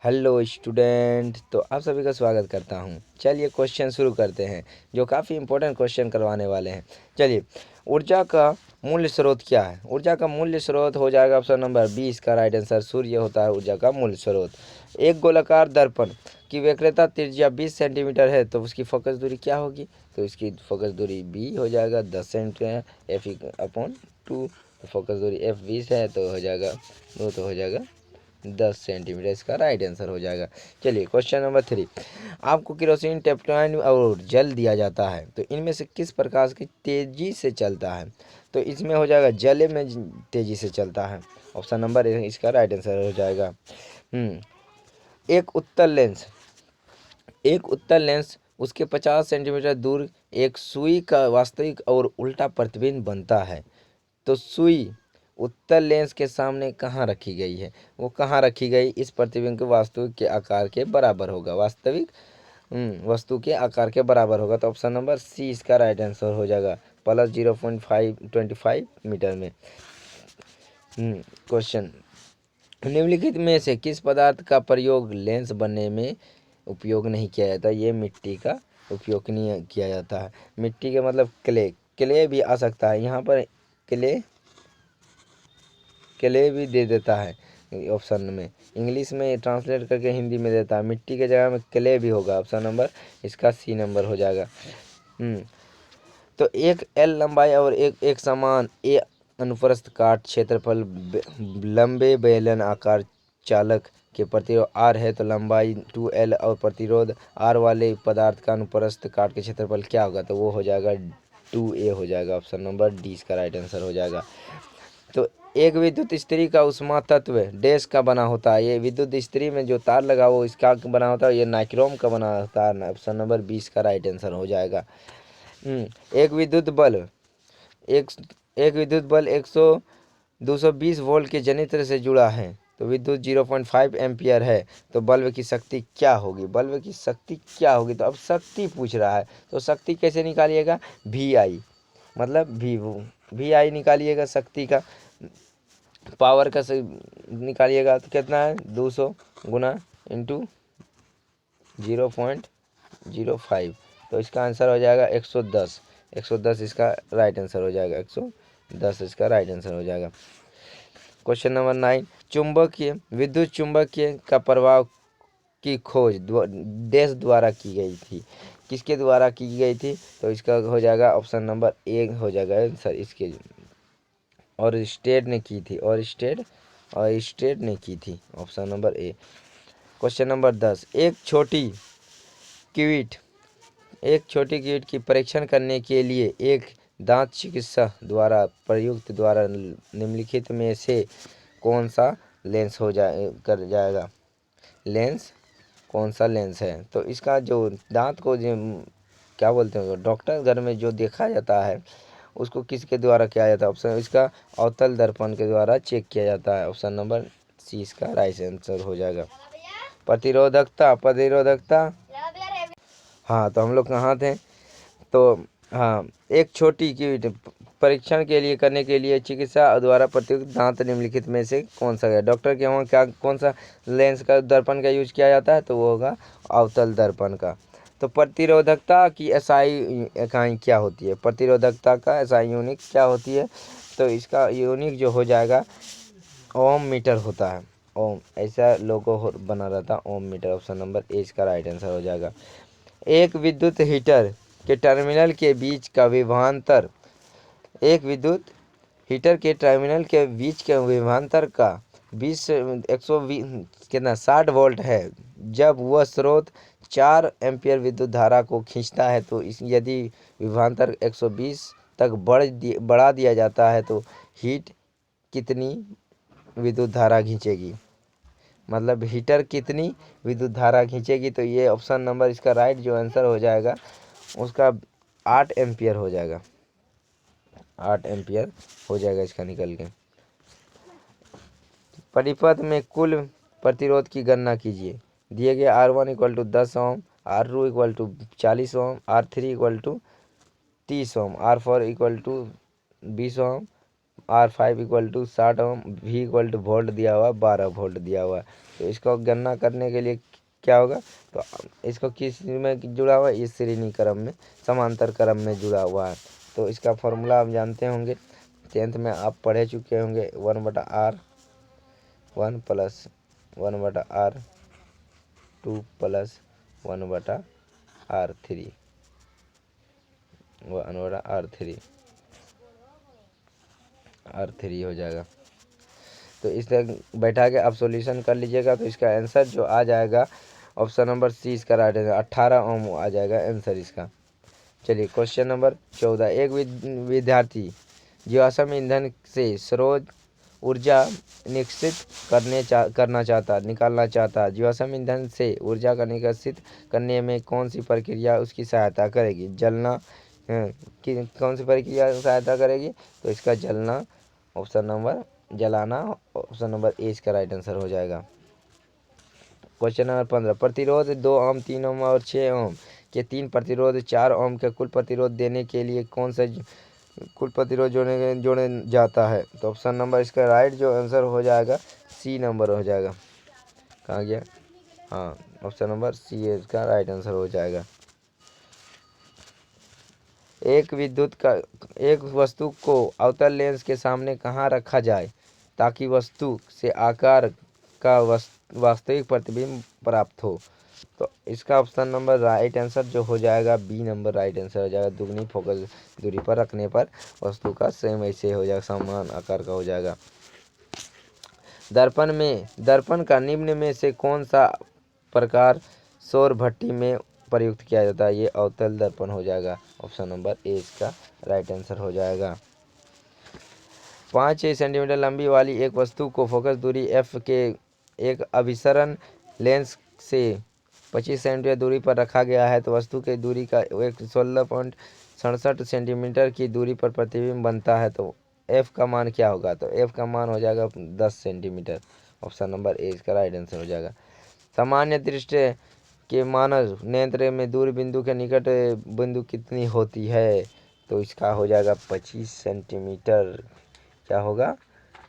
Hello student, तो आप सभी का स्वागत करता हूं। चलिए क्वेश्चन शुरू करते हैं जो काफ़ी इंपॉर्टेंट क्वेश्चन करवाने वाले हैं। चलिए, ऊर्जा का मूल्य स्रोत क्या है? ऊर्जा का मूल्य स्रोत हो जाएगा ऑप्शन नंबर 20 का राइट आंसर। सूर्य होता है ऊर्जा का मूल्य स्रोत। एक गोलाकार दर्पण की वक्रता त्रिज्या 20 सेंटीमीटर है तो उसकी फोकस दूरी क्या होगी? तो इसकी फोकस दूरी बी हो जाएगा 10 सेंटीमीटर, F/2। फोकस दूरी F 20 है तो हो जाएगा तो हो जाएगा 10 सेंटीमीटर, इसका राइट आंसर हो जाएगा। चलिए क्वेश्चन नंबर 3, आपको केरोसिन, टेफ्लॉन और जल दिया जाता है तो इनमें से किस प्रकार की तेजी से चलता है? तो इसमें हो जाएगा जल में तेजी से चलता है। ऑप्शन नंबर इसका राइट आंसर हो जाएगा। एक उत्तल लेंस उसके 50 सेंटीमीटर दूर एक सुई का वास्तविक और उल्टा प्रतिबिंब बनता है तो सुई उत्तल लेंस के सामने कहाँ रखी गई है? वो कहाँ रखी गई? इस प्रतिबिंब के वास्तविक के आकार के बराबर होगा। वास्तविक वस्तु के आकार के बराबर होगा तो ऑप्शन नंबर सी इसका राइट आंसर हो जाएगा, प्लस 0.525 मीटर में। क्वेश्चन, निम्नलिखित में से किस पदार्थ का प्रयोग लेंस बनने में उपयोग नहीं किया जाता? ये मिट्टी का उपयोग नहीं किया जाता है। मिट्टी के मतलब क्ले भी आ सकता है यहाँ पर। क्ले भी दे देता है ऑप्शन में, इंग्लिश में ट्रांसलेट करके हिंदी में देता है। मिट्टी के जगह में क्ले भी होगा। ऑप्शन नंबर इसका सी नंबर हो जाएगा। तो एक एल लंबाई और एक समान ए अनुप्रस्थ काट क्षेत्रफल लंबे बेलन आकार चालक के प्रतिरोध आर है तो लंबाई 2L और प्रतिरोध आर वाले पदार्थ का अनुप्रस्थ काट के क्षेत्रफल क्या होगा? तो वो हो जाएगा 2A हो जाएगा। ऑप्शन नंबर डी इसका राइट आंसर हो जाएगा। तो एक विद्युत इस्त्री का उष्मा तत्व डैश का बना होता है। ये विद्युत इस्त्री में जो तार लगा वो इसका बना होता है, ये नाइक्रोम का बना होता है। ऑप्शन नंबर 20 का राइट आंसर हो जाएगा। एक विद्युत बल 220 वोल्ट के जनित्र से जुड़ा है तो विद्युत 0.5 एम्पियर है तो बल्ब की शक्ति क्या होगी? बल्ब की शक्ति क्या होगी? तो अब शक्ति पूछ रहा है तो शक्ति कैसे निकालिएगा? VI, मतलब वी आई निकालिएगा। शक्ति का पावर का निकालिएगा तो कितना है? 200 गुना इंटू 0.05 तो इसका आंसर हो जाएगा 110। 110 इसका राइट आंसर हो जाएगा। 110 इसका राइट आंसर हो जाएगा। क्वेश्चन नंबर 9, विद्युत चुंबकीय का प्रभाव की खोज डैश द्वारा की गई थी? किसके द्वारा की गई थी? तो इसका हो जाएगा ऑप्शन नंबर ए हो जाएगा आंसर इसके। और स्टेट ने की थी, और स्टेट ने की थी। Option number A. Question number 10, एक छोटी कीट की परीक्षण करने के लिए एक दांत चिकित्सक द्वारा प्रयुक्त द्वारा निम्नलिखित में से कौन सा लेंस जाएगा? लेंस कौन सा लेंस है? तो इसका जो दांत को जो क्या बोलते हैं डॉक्टर घर में जो देखा जाता है उसको किसके द्वारा किया जाता है? ऑप्शन इसका अवतल दर्पण के द्वारा चेक किया जाता है। ऑप्शन नंबर सी इसका राइट आंसर हो जाएगा। प्रतिरोधकता हाँ, तो हम लोग कहाँ थे? तो हाँ, एक छोटी कीट परीक्षण के लिए करने के लिए चिकित्सा द्वारा प्रयुक्त दांत निम्नलिखित में से कौन सा है? डॉक्टर के वहाँ क्या कौन सा लेंस का दर्पण का यूज किया जाता है? तो वो होगा अवतल दर्पण का। तो प्रतिरोधकता की एसआई इकाई क्या होती है? प्रतिरोधकता का एसआई यूनिट क्या होती है? तो इसका यूनिट जो हो जाएगा ओम मीटर होता है। ओम, ऐसा लोगो बना रहता ओम मीटर। ऑप्शन नंबर ए इसका राइट आंसर हो जाएगा। एक विद्युत हीटर के टर्मिनल के बीच का विभवांतर का 120 कितना 60 वोल्ट है। जब वह स्रोत 4 एम्पीयर विद्युत धारा को खींचता है तो यदि विभवांतर 120 तक बढ़ा दिया जाता है तो हीट कितनी विद्युत धारा खींचेगी? मतलब हीटर कितनी विद्युत धारा खींचेगी? तो ये ऑप्शन नंबर इसका राइट जो आंसर हो जाएगा उसका 8 एम्पियर हो जाएगा। 8 एम्पियर हो जाएगा इसका निकल के। परिपथ में कुल प्रतिरोध की गणना कीजिए। दिए गए R1 = 10 ohm, R2 = 40 ohm, R3 = 30 ohm, R4 = 20 ohm, R5 equal to 60 ohm, V equal to volt दिया हुआ 12 वोल्ट दिया हुआ है। तो इसको गणना करने के लिए क्या होगा, तो इसको किस में जुड़ा हुआ है, इस श्रेणी क्रम में समांतर क्रम में जुड़ा हुआ है। तो इसका फॉर्मूला आप जानते होंगे, 10th में आप पढ़े चुके होंगे, 1/R1 plus 1/R2 plus 1/R3 R3 हो जाएगा। तो इस तरह बैठा के आप सॉल्यूशन कर लीजिएगा, तो इसका आंसर जो आ जाएगा ऑप्शन नंबर सी इसका राइट आंसर 18 ओम आ जाएगा आंसर इसका। चलिए क्वेश्चन नंबर 14, एक विद्यार्थी जीवाश्म ईंधन से स्रोत ऊर्जा निकासित निकालना चाहता। जीवाश्म ईंधन से ऊर्जा का निकासित करने में कौन सी प्रक्रिया उसकी सहायता करेगी? जलना कौन सी प्रक्रिया सहायता करेगी? तो इसका जलना ऑप्शन नंबर जलाना ऑप्शन नंबर ए इसका राइट आंसर हो जाएगा। क्वेश्चन नंबर 15, प्रतिरोध 2 ओम 3 ओम और 6 ओम के 3 प्रतिरोध 4 ओम के कुल प्रतिरोध देने के लिए कौन सा कुल प्रतिरोध जोड़े जाता है? तो ऑप्शन नंबर इसका राइट जो आंसर हो जाएगा सी नंबर हो जाएगा। कहाँ गया? हाँ, ऑप्शन नंबर सी इसका राइट आंसर हो जाएगा। एक वस्तु को अवतल लेंस के सामने कहाँ रखा जाए ताकि वस्तु से आकार का वास्तविक प्रतिबिंब प्राप्त हो? तो इसका ऑप्शन नंबर राइट आंसर जो हो जाएगा बी नंबर राइट आंसर हो जाएगा। दुगनी फोकस दूरी पर रखने पर वस्तु का सेम ऐसे हो जाएगा, समान आकार का हो जाएगा। दर्पण का निम्न में से कौन सा प्रकार सौर भट्टी में प्रयुक्त किया जाता है? ये अवतल दर्पण हो जाएगा। ऑप्शन नंबर ए इसका राइट आंसर हो जाएगा। 5 सेंटीमीटर लंबी वाली एक वस्तु को फोकस दूरी f के एक अभिसरण लेंस से 25 सेंटीमीटर दूरी पर रखा गया है, तो वस्तु की दूरी का एक 16.67 सेंटीमीटर की दूरी पर प्रतिबिंब बनता है। तो f का मान क्या होगा? तो f का मान हो जाएगा 10 सेंटीमीटर। ऑप्शन नंबर ए इसका राइट आंसर हो जाएगा। सामान्य दृष्टि के मानव नेत्र में दूर बिंदु के निकट बिंदु कितनी होती है? तो इसका हो जाएगा 25 सेंटीमीटर। क्या होगा?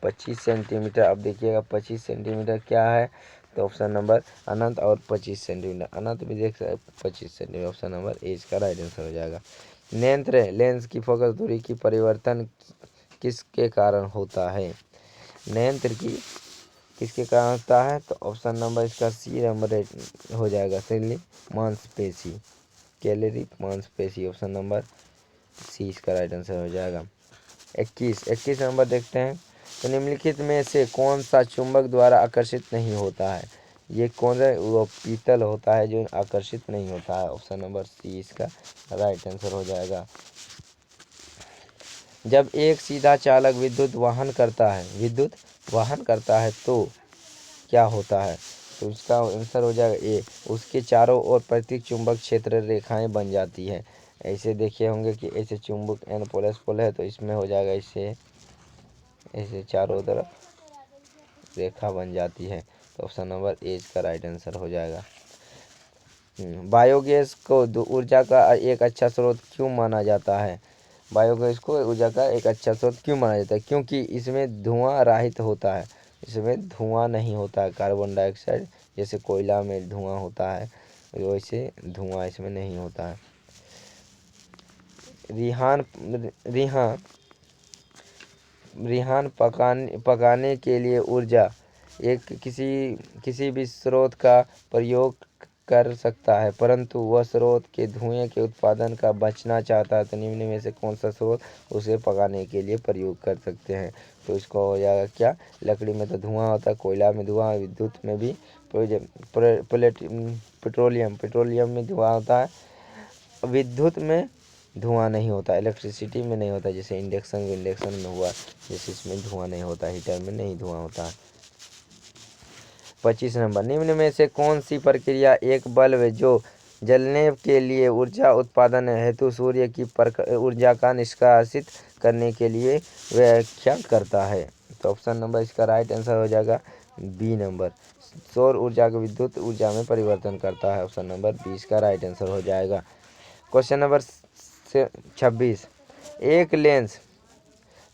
25 सेंटीमीटर। अब देखिएगा 25 सेंटीमीटर क्या है, तो ऑप्शन नंबर अनंत और 25 सेंटीमीटर अनंत भी देख सकते 25 सेंटीमीटर। ऑप्शन नंबर ए इसका राइट आंसर हो जाएगा। नेत्र लेंस की फोकस दूरी की परिवर्तन किसके कारण होता है? नेत्र की किसके कारण होता है? तो ऑप्शन नंबर इसका सी नंबर हो जाएगा, शैली मांसपेशी, कैलोरी मांसपेशी। ऑप्शन नंबर सी इसका राइट आंसर हो जाएगा। 21 नंबर देखते हैं। तो निम्नलिखित में से कौन सा चुंबक द्वारा आकर्षित नहीं होता है? ये कौन सा? वो पीतल होता है जो आकर्षित नहीं होता है। ऑप्शन नंबर सी इसका राइट आंसर हो जाएगा। जब एक सीधा चालक विद्युत वाहन करता है तो क्या होता है? तो इसका आंसर हो जाएगा ए, उसके चारों ओर प्रतीक चुंबक क्षेत्र रेखाएं बन जाती है। ऐसे देखे होंगे कि ऐसे चुंबक एन प्लस पोल है, तो इसमें हो जाएगा ऐसे चारों तरफ रेखा बन जाती है। तो ऑप्शन नंबर ए इसका राइट आंसर हो जाएगा। बायोगैस को ऊर्जा का एक अच्छा स्रोत क्यों माना जाता है? बायोगैस को ऊर्जा का एक अच्छा स्रोत क्यों माना जाता है? क्योंकि इसमें धुआं रहित होता है, इसमें धुआं नहीं होता है। कार्बन डाइऑक्साइड जैसे कोयला में धुआं होता है, वैसे धुआं इसमें नहीं होता है। रिहान पकाने के लिए ऊर्जा एक किसी भी स्रोत का प्रयोग कर सकता है, परंतु वह स्रोत के धुएं के उत्पादन का बचना चाहता है। तो निम्न में से कौन सा स्रोत उसे पकाने के लिए प्रयोग कर सकते हैं? तो इसको हो जाएगा क्या? लकड़ी में तो धुआं होता है, कोयला में धुआं, विद्युत में भी पेट्रोलियम में धुआं होता है, विद्युत में धुआं नहीं होता, इलेक्ट्रिसिटी में नहीं होता। जैसे इंडक्शन में हुआ, जैसे इसमें धुआं नहीं होता, हीटर में नहीं धुआं होता है। 25 नंबर, निम्न में से कौन सी प्रक्रिया एक बल्ब जो जलने के लिए ऊर्जा उत्पादन हेतु सूर्य की ऊर्जा का निष्कासित करने के लिए व्याख्या करता है? तो ऑप्शन नंबर इसका राइट आंसर हो जाएगा बी नंबर, सौर ऊर्जा को विद्युत ऊर्जा में परिवर्तन करता है। ऑप्शन नंबर 20 का राइट आंसर हो जाएगा। क्वेश्चन नंबर 26, एक लेंस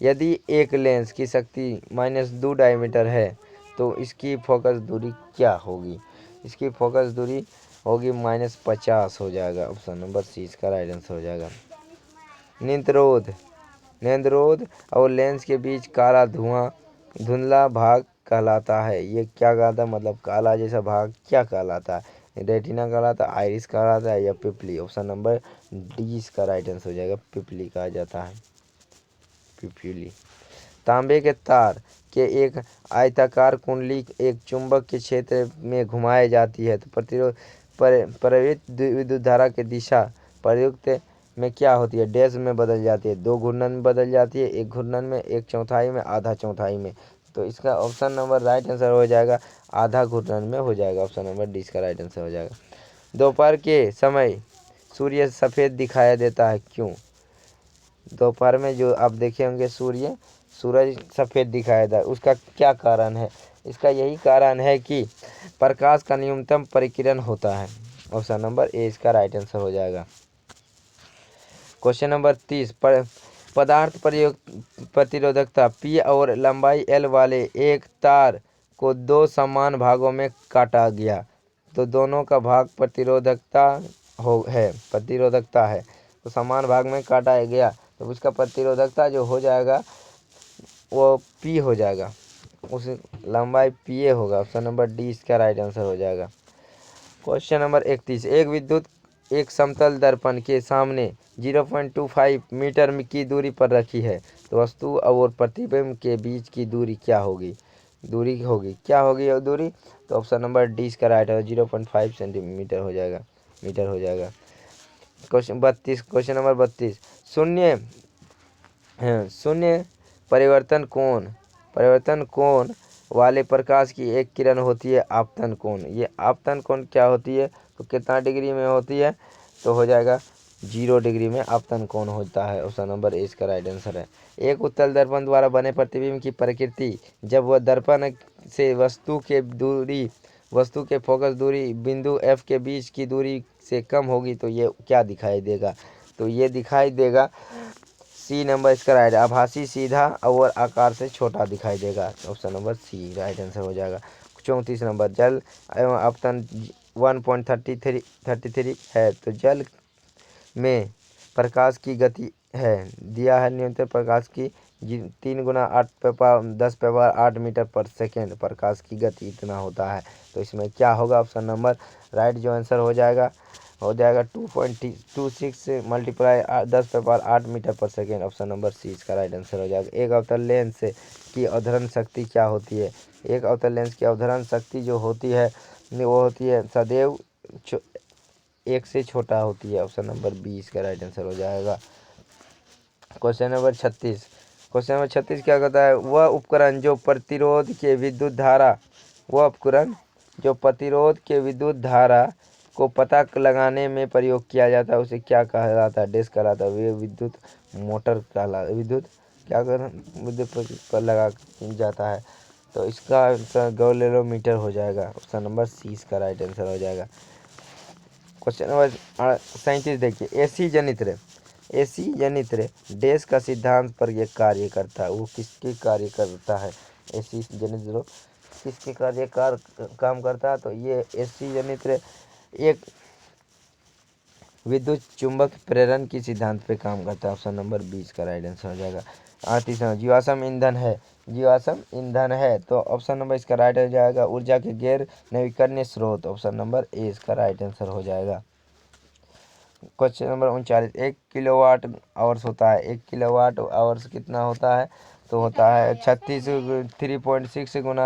यदि एक लेंस की शक्ति -2 डायमीटर है तो इसकी फोकस दूरी क्या होगी? इसकी फोकस दूरी होगी -50 हो जाएगा। ऑप्शन नंबर सी इसका राइट आंसर हो जाएगा। नेत्ररोध और लेंस के बीच काला धुंधला भाग कहलाता है। ये क्या कहलाता है, मतलब काला जैसा भाग क्या कहलाता है? रेटिना कहलाता है, आइरिस कहलाता है या पिपली? ऑप्शन नंबर डी इसका राइट आंसर हो जाएगा। पिपली कहा जाता है, पिपली। तांबे के तार के एक आयताकार कुंडली एक चुंबक के क्षेत्र में घुमाई जाती है तो प्रवाहित विद्युत धारा की दिशा प्रयुक्त में क्या होती है? डैश में बदल जाती है, 2 घूर्णन में बदल जाती है, 1 घूर्णन में, 1/4 में, आधा चौथाई में। तो इसका ऑप्शन नंबर राइट आंसर हो जाएगा आधा घूर्णन में हो जाएगा। ऑप्शन नंबर डी इसका राइट आंसर हो जाएगा। दोपहर के समय सूर्य सफ़ेद दिखाई देता है, क्यों? दोपहर में जो आप देखे होंगे सूरज सफ़ेद दिखाई देता है, उसका क्या कारण है? इसका यही कारण है कि प्रकाश का न्यूनतम परिकिरण होता है। ऑप्शन नंबर ए इसका राइट आंसर हो जाएगा। क्वेश्चन नंबर 30 पदार्थ प्रतिरोधकता P और लंबाई L वाले एक तार को 2 समान भागों में काटा गया तो दोनों का भाग प्रतिरोधकता है। तो समान भाग में काटा गया तो उसका प्रतिरोधकता जो हो जाएगा वो P हो जाएगा, उस लंबाई PA होगा। ऑप्शन नंबर डी इसका राइट आंसर हो जाएगा। क्वेश्चन नंबर 31 एक समतल दर्पण के सामने 0.25 मीटर की दूरी पर रखी है तो वस्तु और प्रतिबिंब के बीच की दूरी क्या होगी? क्या होगी और दूरी? तो ऑप्शन नंबर डी इसका राइट है, 0.5 सेंटीमीटर हो जाएगा, मीटर हो जाएगा। क्वेश्चन नंबर 32 शून्य परिवर्तन कोण वाले प्रकाश की एक किरण होती है आपतन कोण। ये आपतन कोण क्या होती है? तो कितना डिग्री में होती है? तो हो जाएगा 0 डिग्री में आपतन कोण होता है। ऑप्शन नंबर ए इसका राइट आंसर है। एक उत्तल दर्पण द्वारा बने प्रतिबिंब की प्रकृति जब वह दर्पण से वस्तु के फोकस दूरी बिंदु F के बीच की दूरी से कम होगी तो ये क्या दिखाई देगा? तो ये दिखाई देगा सी नंबर इसका राइट, आभासी, सीधा और आकार से छोटा दिखाई देगा। Option number C right answer हो जाएगा। 34 नंबर जल एवं आपतन 1.33 है तो जल में प्रकाश की गति है दिया है न्यूनतम प्रकाश की 3 गुना 10⁻8 मीटर पर सेकेंड प्रकाश की गति इतना होता है तो इसमें क्या होगा? ऑप्शन नंबर राइट जो आंसर हो जाएगा 2.26 मल्टीप्लाई 10⁻8 मीटर पर सेकेंड। ऑप्शन नंबर सी इसका राइट आंसर हो जाएगा। एक अवतल लेंस की अवधरण शक्ति क्या होती है? एक अवतल लेंस की अवधरण शक्ति जो होती है वो होती है सदैव 1 से छोटा होती है। ऑप्शन नंबर बी इसका राइट आंसर हो जाएगा। क्वेश्चन नंबर 36 क्या कहता है? वह उपकरण जो प्रतिरोध के विद्युत धारा को पता लगाने में प्रयोग किया जाता है उसे क्या कहा जाता है? डैश कहलाता है। वे विद्युत पर लगा जाता है तो इसका गैलोमीटर हो जाएगा। ऑप्शन नंबर सी इसका राइट आंसर हो जाएगा। क्वेश्चन नंबर 37 देखिए, एसी जनित्र डैश का सिद्धांत पर यह कार्य करता है। वो किसके कार्य करता है? एसी जनित्र किसके काम करता है? तो ये एसी जनित्र एक विद्युत चुंबक प्रेरण की सिद्धांत पे काम करता है। ऑप्शन नंबर 20 का राइट आंसर हो जाएगा। 38 जीवाश्म ईंधन है तो ऑप्शन नंबर इसका राइट हो जाएगा ऊर्जा के गैर नवीकरणीय स्रोत। ऑप्शन नंबर ए इसका राइट आंसर हो जाएगा। क्वेश्चन नंबर 39 1 किलोवाट आवर्स होता है। 1 किलोवाट आवर्स कितना होता है? तो होता है 3.6 गुना